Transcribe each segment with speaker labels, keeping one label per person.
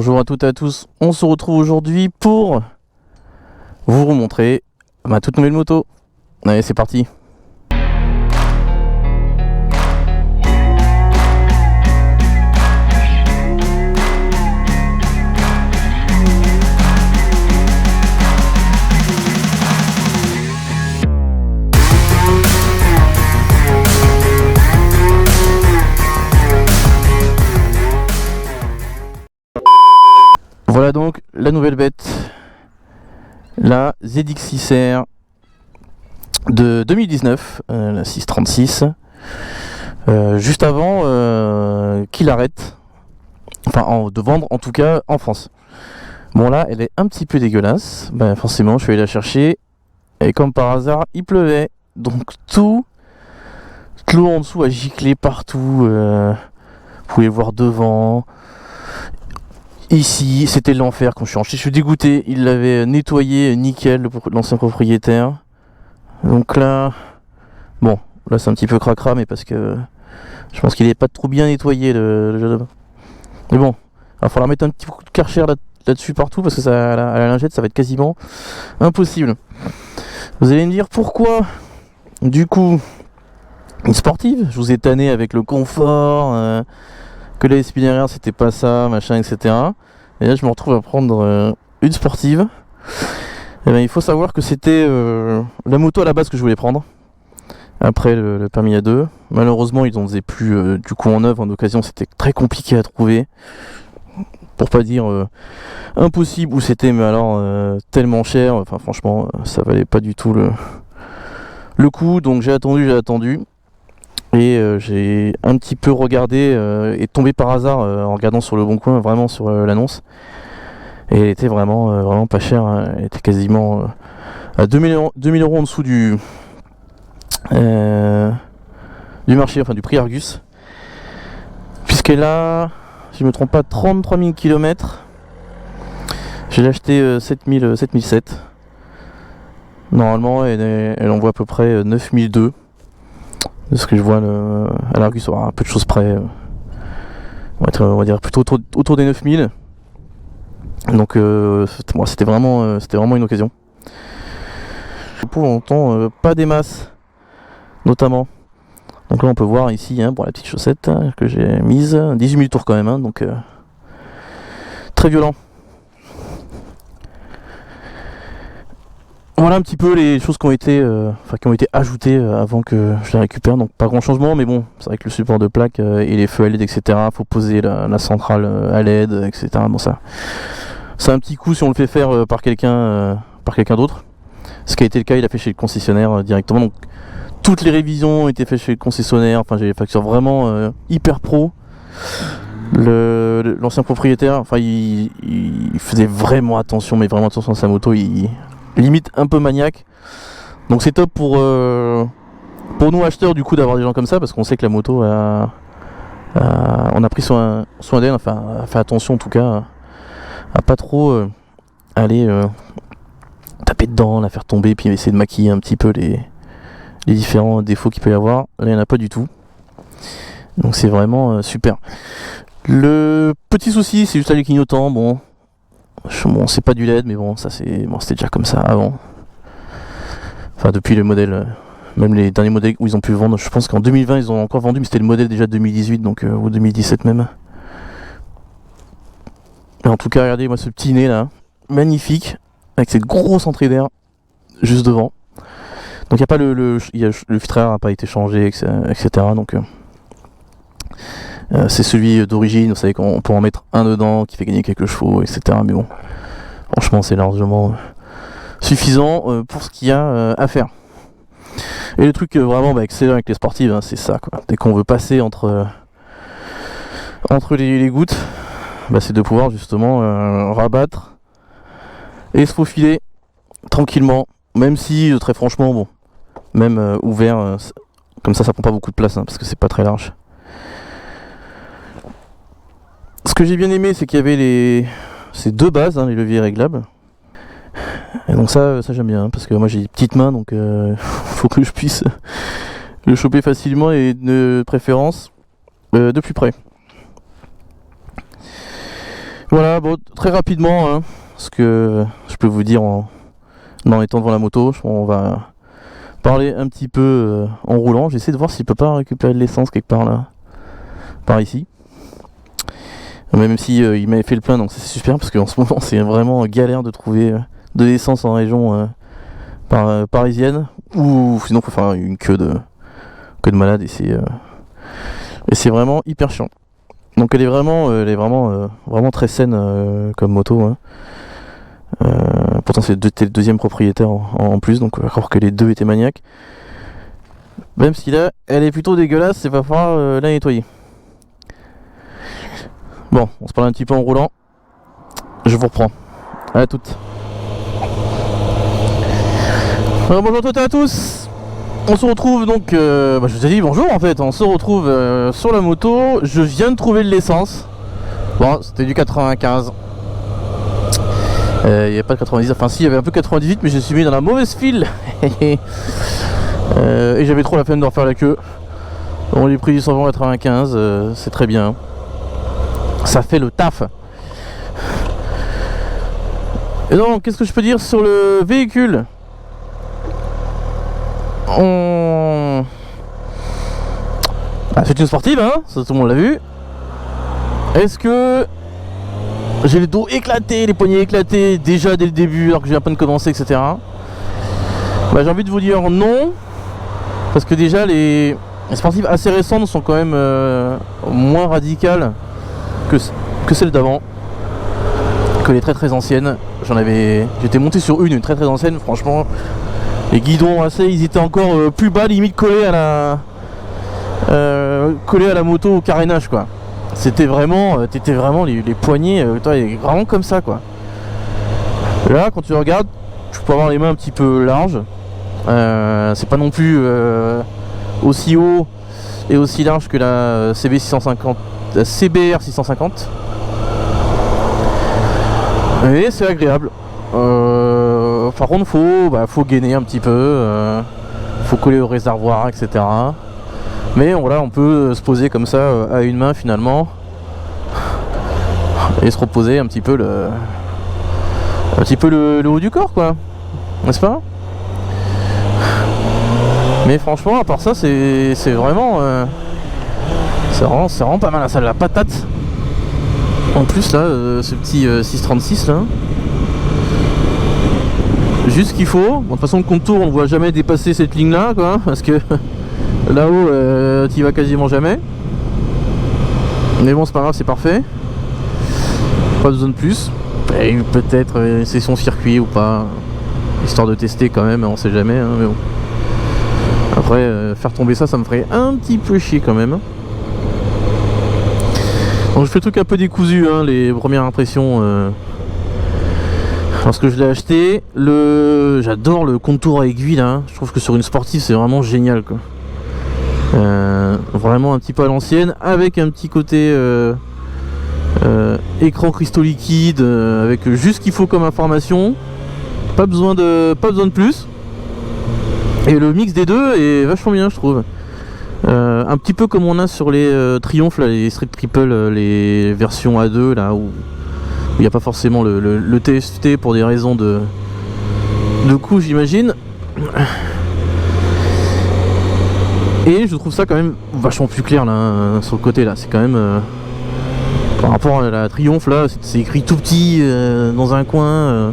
Speaker 1: Bonjour à toutes et à tous, on se retrouve aujourd'hui pour vous remontrer ma toute nouvelle moto. Allez, c'est parti. Voilà donc la nouvelle bête, la ZX6R de 2019, la 636, juste avant qu'il arrête, de vendre en tout cas en France. Bon là elle est un petit peu dégueulasse, forcément je suis allé la chercher et comme par hasard il pleuvait, donc tout l'eau en dessous a giclé partout, vous pouvez voir devant. Ici, c'était l'enfer quand je suis rentré. Je suis dégoûté. Il l'avait nettoyé nickel, l'ancien propriétaire. Donc là, bon, là c'est un petit peu cracra, mais parce que je pense qu'il n'est pas trop bien nettoyé le jeu de bain. Mais bon, il va falloir mettre un petit coup de Karcher là-dessus partout parce que ça, à la lingette, ça va être quasiment impossible. Vous allez me dire pourquoi, du coup, une sportive. Je vous ai tanné avec le confort. Que la Spinner c'était pas ça, machin, etc. Et là je me retrouve à prendre une sportive. Et il faut savoir que c'était la moto à la base que je voulais prendre. Après le permis A2. Malheureusement ils en faisaient plus du coup en œuvre, en occasion c'était très compliqué à trouver. Pour pas dire impossible, ou c'était mais alors tellement cher, enfin franchement ça valait pas du tout le coup. Donc j'ai attendu. Et j'ai un petit peu regardé et tombé par hasard en regardant sur le bon coin, vraiment sur l'annonce. Et elle était vraiment pas chère, hein. Elle était quasiment à 2000 € en dessous du marché, enfin du prix Argus. Puisqu'elle a, si je me trompe pas, 33 000 km. Je l'ai acheté 7007. Normalement elle envoie à peu près 9002. De ce que je vois à l'Argus, on un peu de choses près. On va dire plutôt autour des 9000. Donc c'était vraiment une occasion. Pour longtemps, pas des masses, notamment. Donc là on peut voir ici la petite chaussette que j'ai mise, 18 000 tours quand même, donc très violent. Voilà un petit peu les choses qui ont été ajoutées avant que je les récupère. Donc pas grand changement, mais bon, c'est vrai que le support de plaque et les feux à LED, etc. Faut poser la centrale à LED, etc. Bon, ça, c'est un petit coup si on le fait faire par quelqu'un d'autre. Ce qui a été le cas, il a fait chez le concessionnaire directement. Donc toutes les révisions ont été faites chez le concessionnaire. Enfin, j'ai des factures vraiment hyper pro. L'ancien propriétaire, il faisait vraiment attention, mais vraiment attention à sa moto. Limite un peu maniaque, donc c'est top pour nous acheteurs du coup d'avoir des gens comme ça, parce qu'on sait que la moto on a pris soin d'elle, enfin a fait attention en tout cas à pas trop aller taper dedans, la faire tomber, puis essayer de maquiller un petit peu les différents défauts qu'il peut y avoir. Là il n'y en a pas du tout, donc c'est vraiment super. Le petit souci c'est juste les clignotants. Bon, c'est pas du LED, mais bon, ça c'était déjà comme ça avant. Enfin, depuis le modèle, même les derniers modèles où ils ont pu vendre, je pense qu'en 2020 ils ont encore vendu, mais c'était le modèle déjà de 2018, donc ou 2017 même. Et en tout cas, regardez moi ce petit nez là, magnifique, avec cette grosse entrée d'air juste devant. Donc il y a pas le filtre à air n'a pas été changé, etc. Donc c'est celui d'origine, vous savez qu'on peut en mettre un dedans qui fait gagner quelques chevaux, etc. Mais bon, franchement c'est largement suffisant pour ce qu'il y a à faire. Et le truc vraiment excellent avec les sportives, c'est ça quoi. Dès qu'on veut passer entre les gouttes, c'est de pouvoir justement rabattre et se faufiler tranquillement, même si très franchement bon, même ouvert comme ça prend pas beaucoup de place, parce que c'est pas très large. Ce que j'ai bien aimé, c'est qu'il y avait ces deux bases, les leviers réglables. Et donc ça j'aime bien, parce que moi j'ai des petites mains, donc faut que je puisse le choper facilement et de préférence de plus près. Voilà, bon, très rapidement, hein, ce que je peux vous dire en étant devant la moto, on va parler un petit peu en roulant. J'essaie de voir s'il peut pas récupérer de l'essence quelque part là, par ici. Même si il m'avait fait le plein, donc c'est super parce qu'en ce moment c'est vraiment galère de trouver de l'essence en région parisienne, ou sinon faut faire une queue de malade, et c'est vraiment hyper chiant. Donc elle est vraiment très saine comme moto, hein. Pourtant t'es le deuxième propriétaire en plus, donc alors que les deux étaient maniaques. Même si là elle est plutôt dégueulasse, il va falloir la nettoyer. Bon, on se parle un petit peu en roulant. Je vous reprends. À toutes. Alors, bonjour à toutes et à tous. On se retrouve donc, je vous ai dit bonjour en fait. On se retrouve sur la moto. Je viens de trouver de l'essence. Bon, c'était du 95. Il n'y avait pas de 90. Enfin, si, il y avait un peu 98, mais je suis mis dans la mauvaise file. Et j'avais trop la peine de refaire la queue. On est pris du 195. C'est très bien. Ça fait le taf. Et donc, qu'est-ce que je peux dire sur le véhicule? C'est une sportive, hein, ça tout le monde l'a vu. Est-ce que j'ai le dos éclaté, les poignets éclatés déjà dès le début alors que j'ai à peine commencé, etc. J'ai envie de vous dire non, parce que déjà les sportives assez récentes sont quand même moins radicales que celles d'avant, que les très très anciennes. J'étais monté sur une très très ancienne, franchement les guidons ils étaient encore plus bas, limite collés à la moto au carénage quoi. C'était vraiment, t'étais vraiment les poignets, vraiment comme ça quoi. Là quand tu regardes, tu peux avoir les mains un petit peu larges, c'est pas non plus aussi haut et aussi large que la CBR 650, et c'est agréable. Par contre faut gainer un petit peu, faut coller au réservoir, etc. Mais voilà, on peut se poser comme ça à une main finalement et se reposer un petit peu le haut du corps quoi, n'est-ce pas? Mais franchement à part ça c'est vraiment pas mal, ça a la patate. En plus là ce petit 636 là, juste ce qu'il faut. Bon, de toute façon le contour on ne voit jamais dépasser cette ligne là quoi, parce que là-haut t'y vas quasiment jamais. Mais bon c'est pas grave, c'est parfait. Pas besoin de plus. Et peut-être c'est son circuit ou pas, histoire de tester quand même, on sait jamais hein, mais bon. Après faire tomber ça me ferait un petit peu chier quand même. Donc je fais le truc un peu décousu hein, les premières impressions lorsque je l'ai acheté. J'adore le contour à aiguille là, hein. Je trouve que sur une sportive c'est vraiment génial quoi. Vraiment un petit peu à l'ancienne, avec un petit côté écran cristaux liquides, avec juste ce qu'il faut comme information, pas besoin de plus, et le mix des deux est vachement bien je trouve. Un petit peu comme on a sur les Triumph là, les Street Triple, les versions A2 là où il n'y a pas forcément le TFT pour des raisons de coût j'imagine. Et je trouve ça quand même vachement plus clair là, sur le côté là, c'est quand même par rapport à la Triumph là, c'est écrit tout petit dans un coin.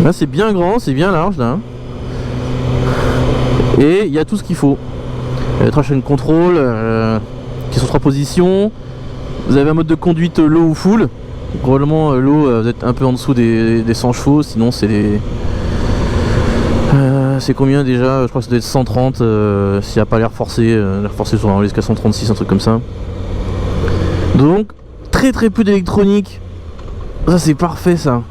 Speaker 1: Là c'est bien grand, c'est bien large là. Et il y a tout ce qu'il faut. Traction control qui sont 3 positions. Vous avez un mode de conduite low ou full. Probablement low, vous êtes un peu en dessous des 100 chevaux, sinon c'est des... c'est combien déjà? Je crois que ça doit être 130 s'il n'y a pas l'air forcé. L'air forcé sur jusqu'à 136, un truc comme ça. Donc très peu d'électronique. Ça c'est parfait ça.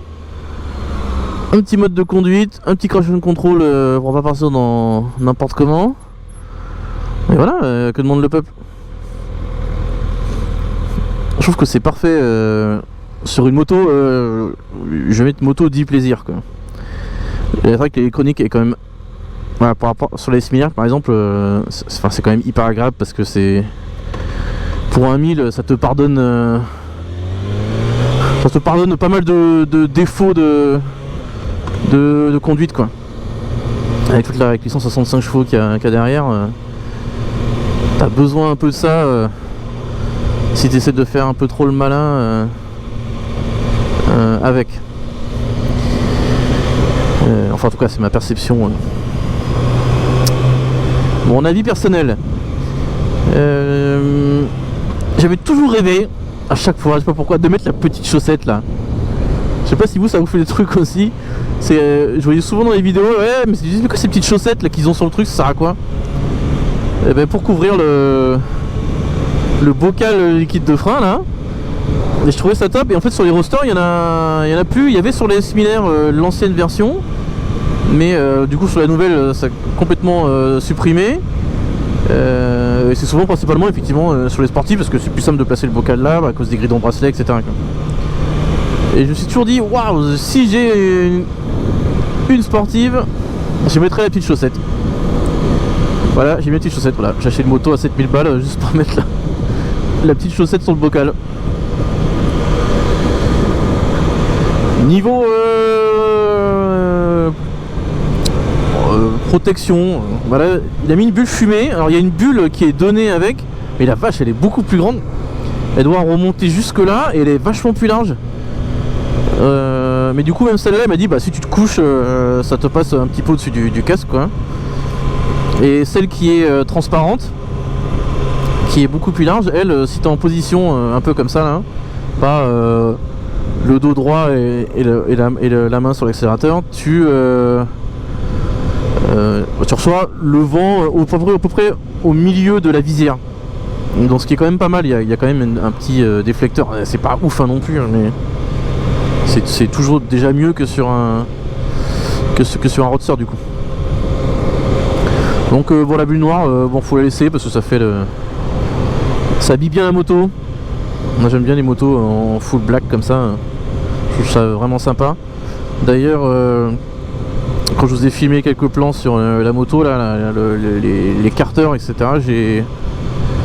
Speaker 1: Un petit mode de conduite, un petit traction control pour pas partir dans n'importe comment. Et voilà, que demande le peuple? Je trouve que c'est parfait sur une moto. Je vais mettre moto 10 plaisir quoi. Et c'est vrai que l'électronique est quand même, voilà, par rapport sur les similaires par exemple, c'est quand même hyper agréable parce que c'est pour un 1000 ça te pardonne Ça te pardonne pas mal de défauts de conduite quoi. Avec toute la puissance 65 chevaux qu'il y a derrière, t'as besoin un peu de ça si tu essaies de faire un peu trop le malin avec. Enfin en tout cas c'est ma perception. Mon avis personnel. J'avais toujours rêvé, à chaque fois, je sais pas pourquoi, de mettre la petite chaussette là. Je sais pas si vous ça vous fait des trucs aussi. Je voyais souvent dans les vidéos, ouais mais c'est quoi ces petites chaussettes là qu'ils ont sur le truc, ça sert à quoi? Et ben pour couvrir le bocal liquide de frein là. Et je trouvais ça top. Et en fait sur les rosters il y en a plus. Il y avait sur les similaires l'ancienne version, mais du coup sur la nouvelle ça a complètement supprimé. Et c'est souvent principalement effectivement sur les sportifs parce que c'est plus simple de placer le bocal là à cause des grilles bracelet etc quoi. Et je me suis toujours dit waouh, si j'ai une sportive je mettrai la petite chaussette. Voilà, j'ai mis la petite chaussette, voilà. J'ai acheté une moto à 7000 balles juste pour mettre la petite chaussette sur le bocal. Niveau protection, voilà, il a mis une bulle fumée. Alors il y a une bulle qui est donnée avec, mais la vache elle est beaucoup plus grande. Elle doit remonter jusque là et elle est vachement plus large. Mais du coup même celle-là elle m'a dit bah si tu te couches ça te passe un petit peu au-dessus du casque quoi. Et celle qui est transparente, qui est beaucoup plus large, elle si tu es en position un peu comme ça là, pas le dos droit et la main sur l'accélérateur, tu reçois le vent à peu près au milieu de la visière. Donc ce qui est quand même pas mal, il y a quand même un petit déflecteur, c'est pas ouf hein, non plus, mais c'est toujours déjà mieux que sur un roadster du coup. Donc bon la bulle noire, bon faut la laisser parce que ça habille bien la moto. Moi j'aime bien les motos en full black comme ça, je trouve ça vraiment sympa. D'ailleurs quand je vous ai filmé quelques plans sur la moto là, les carters etc, j'ai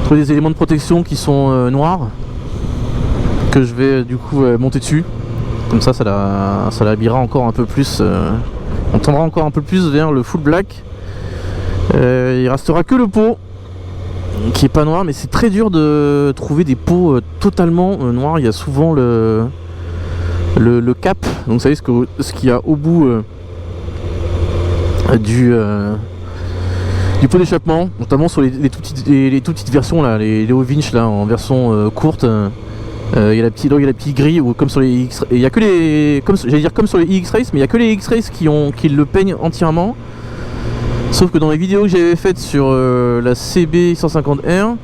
Speaker 1: trouvé des éléments de protection qui sont noirs que je vais du coup monter dessus. Comme ça l'habillera encore un peu plus, on tendra encore un peu plus vers le full black. Il restera que le pot qui est pas noir, mais c'est très dur de trouver des pots totalement noirs. Il y a souvent le cap, donc vous savez ce qu'il y a au bout du pot d'échappement, notamment sur les tout petites versions là, les Ovinch là en version courte. Il y a la petite grille ou comme sur les X, il y a que les comme sur les X-Race, mais il y a que les X-Race qui le peignent entièrement. Sauf que dans les vidéos que j'avais faites sur la CB 150R,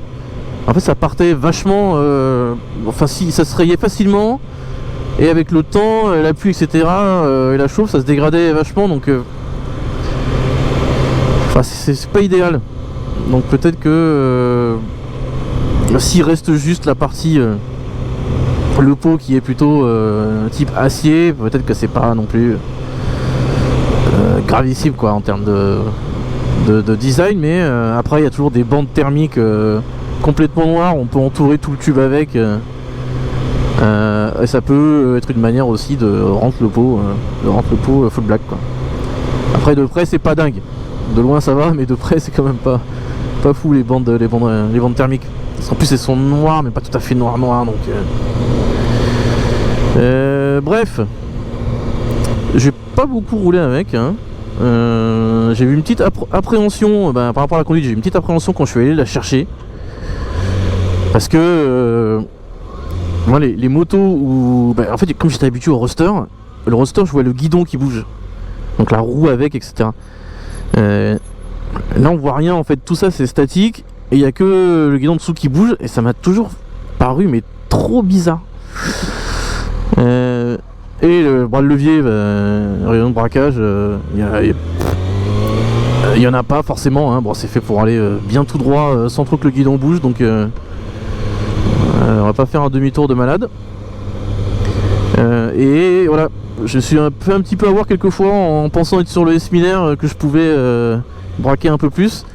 Speaker 1: en fait ça partait vachement, enfin si ça se rayait facilement, et avec le temps, la pluie etc et la chauffe ça se dégradait vachement, donc enfin c'est pas idéal. Donc peut-être que s'il reste juste la partie le pot qui est plutôt type acier, peut-être que c'est pas non plus gravissime quoi en termes de design, mais après il y a toujours des bandes thermiques complètement noires, on peut entourer tout le tube avec et ça peut être une manière aussi de rendre le pot full black quoi. Après de près c'est pas dingue, de loin ça va, mais de près c'est quand même pas fou les bandes thermiques, parce qu'en plus elles sont noires mais pas tout à fait noir donc bref, j'ai pas beaucoup roulé avec hein. J'ai eu une petite appréhension par rapport à la conduite, j'ai eu une petite appréhension quand je suis allé la chercher, parce que moi les motos où en fait comme j'étais habitué au roadster, le roadster je vois le guidon qui bouge, donc la roue avec etc. Là on voit rien en fait, tout ça c'est statique et il y a que le guidon dessous qui bouge, et ça m'a toujours paru mais trop bizarre. Et le bras de levier, rayon de braquage, il y en a pas forcément hein. Bon c'est fait pour aller bien tout droit sans trop que le guidon bouge, donc on va pas faire un demi-tour de malade. Et voilà, je suis fait un petit peu avoir quelques fois en pensant être sur le S-Miner que je pouvais braquer un peu plus,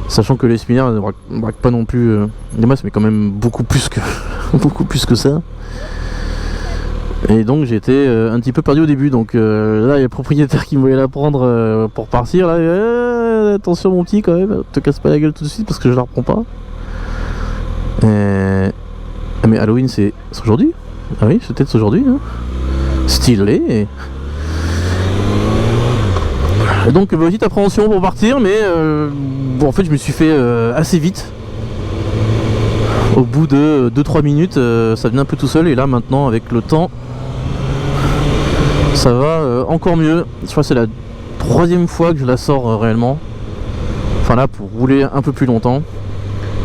Speaker 1: sachant que le S-Miner ne braque pas non plus des masses, mais quand même beaucoup plus que beaucoup plus que ça. Et donc j'étais un petit peu perdu au début. Donc là il y a le propriétaire qui me voulait la prendre pour partir. Là, attention mon petit quand même, te casse pas la gueule tout de suite parce que je la reprends pas. Ah mais Halloween c'est aujourd'hui? Ah oui, c'est peut-être aujourd'hui. Hein. Stylé. Et donc petite appréhension pour partir, mais bon, en fait je me suis fait assez vite. Au bout de 2-3 minutes, ça venait un peu tout seul, et là maintenant avec le temps, ça va encore mieux. Je crois que c'est la 3e fois que je la sors réellement. Enfin là, pour rouler un peu plus longtemps.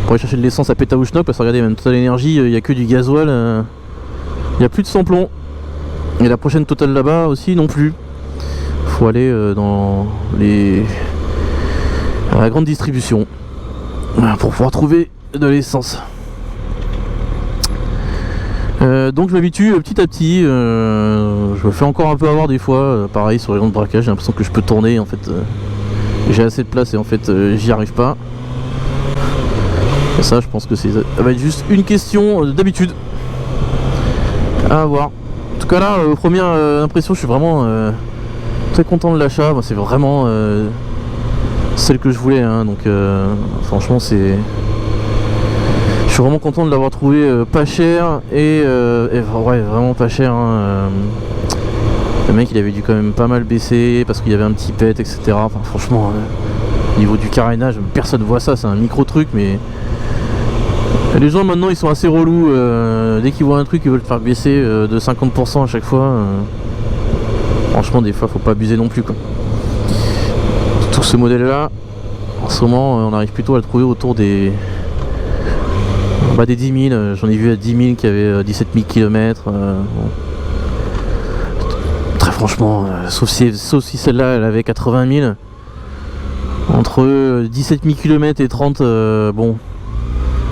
Speaker 1: Pour aller chercher de l'essence à Pétaouchnok, parce que regardez, même Total Energy, il n'y a que du gasoil, il n'y a plus de sans-plomb. Et la prochaine Total là-bas aussi non plus. Faut aller dans la grande distribution pour pouvoir trouver de l'essence. Donc je m'habitue petit à petit. Je me fais encore un peu avoir des fois. Pareil sur les longs de braquage, j'ai l'impression que je peux tourner. En fait, j'ai assez de place et en fait j'y arrive pas. Et ça, je pense que ça va être juste une question d'habitude. À voir. En tout cas là, première impression, je suis vraiment très content de l'achat. Moi, c'est vraiment celle que je voulais. Hein. Donc franchement, je suis vraiment content de l'avoir trouvé pas cher et ouais, vraiment pas cher. Hein. Le mec, il avait dû quand même pas mal baisser parce qu'il y avait un petit pet, etc. Enfin, franchement, au niveau du carénage, personne voit ça. C'est un micro truc, mais les gens maintenant ils sont assez relous. Dès qu'ils voient un truc, ils veulent te faire baisser de 50% à chaque fois. Franchement, des fois, faut pas abuser non plus, quoi. Surtout ce modèle-là, en ce moment, on arrive plutôt à le trouver autour des 10 000. J'en ai vu à 10 000 qui avaient 17 000 km. Bon. Très franchement, sauf si celle-là elle avait 80 000. Entre 17 000 km et 30, bon,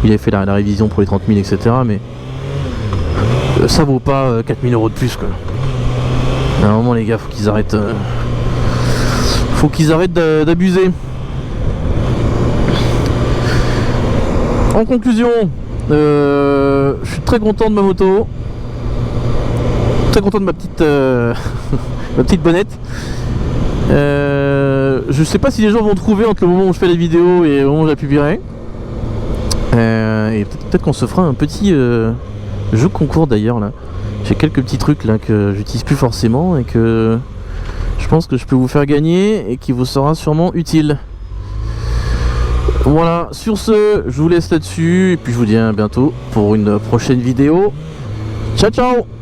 Speaker 1: il avait fait la révision pour les 30 000, etc. Mais ça vaut pas 4 000 € de plus, quoi. À un moment, les gars, faut qu'ils arrêtent. Faut qu'ils arrêtent d'abuser. En conclusion, je suis très content de ma moto. Très content de ma petite ma petite bonnette. Je sais pas si les gens vont trouver entre le moment où je fais la vidéo et le moment où je la publierai. Et peut-être qu'on se fera un petit jeu concours d'ailleurs là. J'ai quelques petits trucs là que j'utilise plus forcément et que je pense que je peux vous faire gagner et qui vous sera sûrement utile. Voilà, sur ce, je vous laisse là-dessus et puis je vous dis à bientôt pour une prochaine vidéo. Ciao ciao!